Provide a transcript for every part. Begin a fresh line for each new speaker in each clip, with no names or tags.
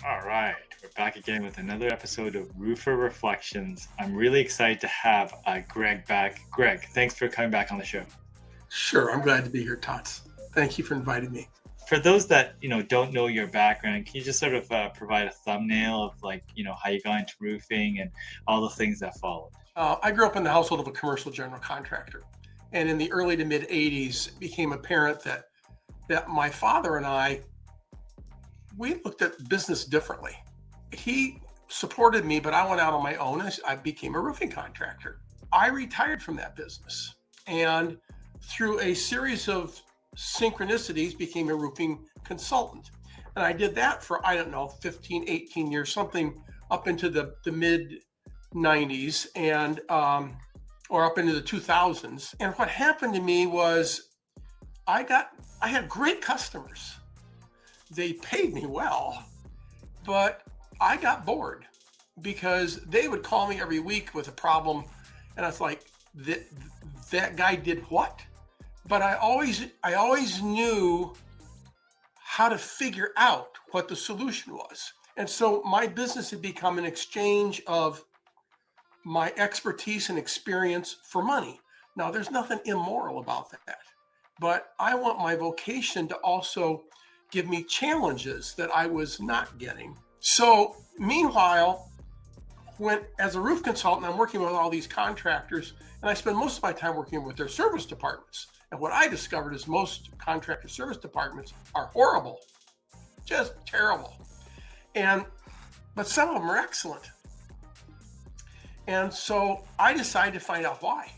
All right, we're back again with another episode of Roofer Reflections. I'm really excited to have Greg back. Greg, thanks for coming back on the show.
Sure, I'm glad to be here, Tots. Thank you for inviting me.
For those that don't know your background, can you just sort of provide a thumbnail of how you got into roofing and all the things that followed?
I grew up in the household of a commercial general contractor, and in the early to mid '80s, it became apparent that my father and we looked at business differently. He supported me, but I went out on my own. I became a roofing contractor. I retired from that business, and through a series of synchronicities, became a roofing consultant. And I did that for, I don't know, 15, 18 years, something up into the mid 90s and or up into the 2000s. And what happened to me was I had great customers. They paid me well, but I got bored because they would call me every week with a problem, and I was like, that guy did what? But I always knew how to figure out what the solution was. And so my business had become an exchange of my expertise and experience for money. Now, there's nothing immoral about that, but I want my vocation to also give me challenges that I was not getting. So meanwhile, as a roof consultant, I'm working with all these contractors, and I spend most of my time working with their service departments. And what I discovered is most contractor service departments are horrible, just terrible. But some of them are excellent. And so I decided to find out why.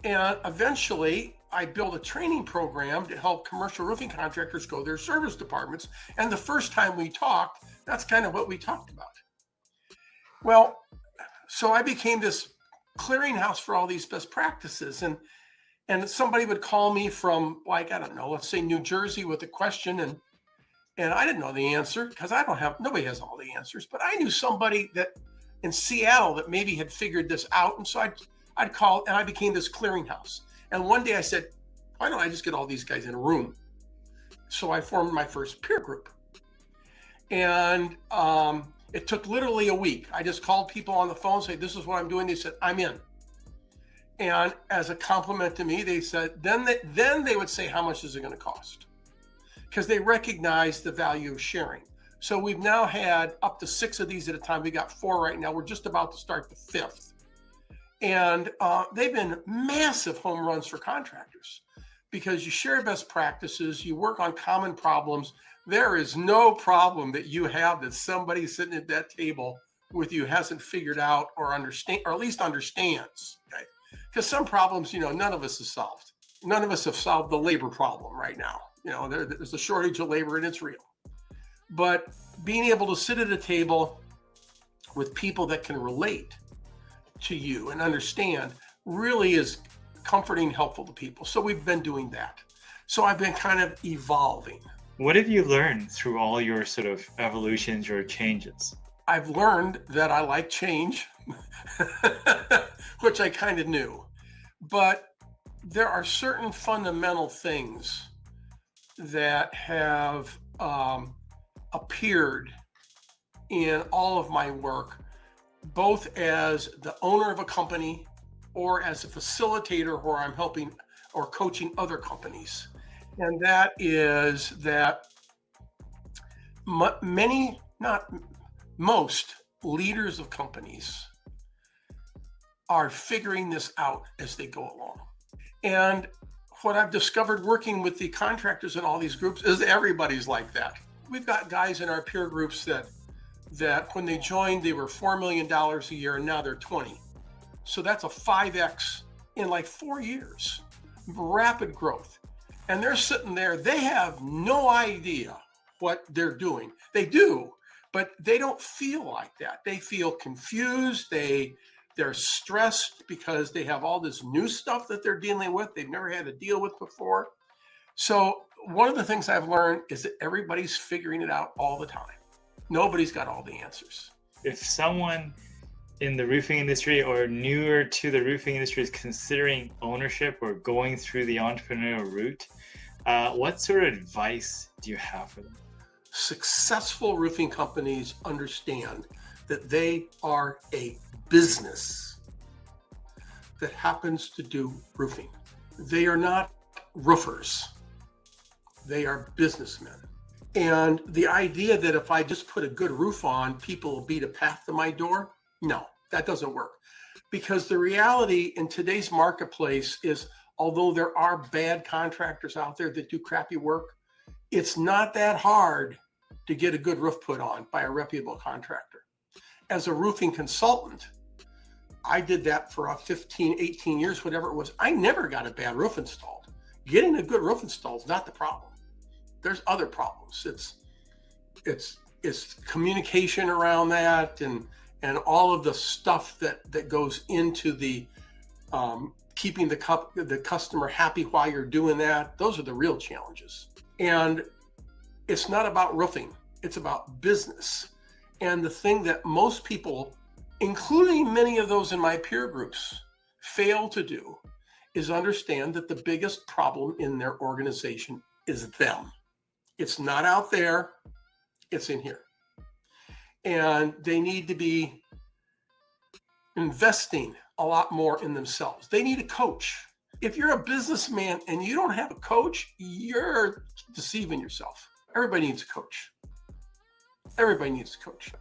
And eventually I built a training program to help commercial roofing contractors go to their service departments. And the first time we talked, that's kind of what we talked about. Well, so I became this clearinghouse for all these best practices. And somebody would call me from, like, I don't know, let's say New Jersey with a question. And I didn't know the answer because nobody has all the answers. But I knew somebody that in Seattle that maybe had figured this out. And so I'd call, and I became this clearinghouse. And one day I said, why don't I just get all these guys in a room? So I formed my first peer group. And it took literally a week. I just called people on the phone, say, this is what I'm doing. They said, I'm in. And as a compliment to me, they said, then they would say, how much is it going to cost? Because they recognize the value of sharing. So we've now had up to 6 of these at a time. We got 4 right now. We're just about to start the 5th. And they've been massive home runs for contractors because you share best practices, you work on common problems. There is no problem that you have that somebody sitting at that table with you hasn't figured out or understand, or at least understands. Okay? Because some problems, none of us have solved. None of us have solved the labor problem right now. There's a shortage of labor and it's real. But being able to sit at a table with people that can relate to you and understand really is comforting, helpful to people. So we've been doing that. So I've been kind of evolving.
What have you learned through all your sort of evolutions or changes?
I've learned that I like change, which I kind of knew. But there are certain fundamental things that have appeared in all of my work, both as the owner of a company or as a facilitator where I'm helping or coaching other companies. And that is that most leaders of companies are figuring this out as they go along. And what I've discovered working with the contractors in all these groups is everybody's like that. We've got guys in our peer groups that when they joined, they were $4 million a year, and now they're 20. So that's a 5X in like 4 years, rapid growth. And they're sitting there, they have no idea what they're doing. They do, but they don't feel like that. They feel confused. They're stressed because they have all this new stuff that they're dealing with they've never had to deal with before. So one of the things I've learned is that everybody's figuring it out all the time. Nobody's got all the answers.
If someone in the roofing industry or newer to the roofing industry is considering ownership or going through the entrepreneurial route, what sort of advice do you have for them?
Successful roofing companies understand that they are a business that happens to do roofing. They are not roofers. They are businessmen. And the idea that if I just put a good roof on, people will beat a path to my door, no, that doesn't work. Because the reality in today's marketplace is, although there are bad contractors out there that do crappy work, it's not that hard to get a good roof put on by a reputable contractor. As a roofing consultant, I did that for 15, 18 years, whatever it was. I never got a bad roof installed. Getting a good roof installed is not the problem. There's other problems. It's communication around that and all of the stuff that goes into the keeping the customer happy while you're doing that. Those are the real challenges. And it's not about roofing. It's about business. And the thing that most people, including many of those in my peer groups, fail to do is understand that the biggest problem in their organization is them. It's not out there, it's in here. And they need to be investing a lot more in themselves. They need a coach. If you're a businessman and you don't have a coach, you're deceiving yourself. Everybody needs a coach. Everybody needs a coach.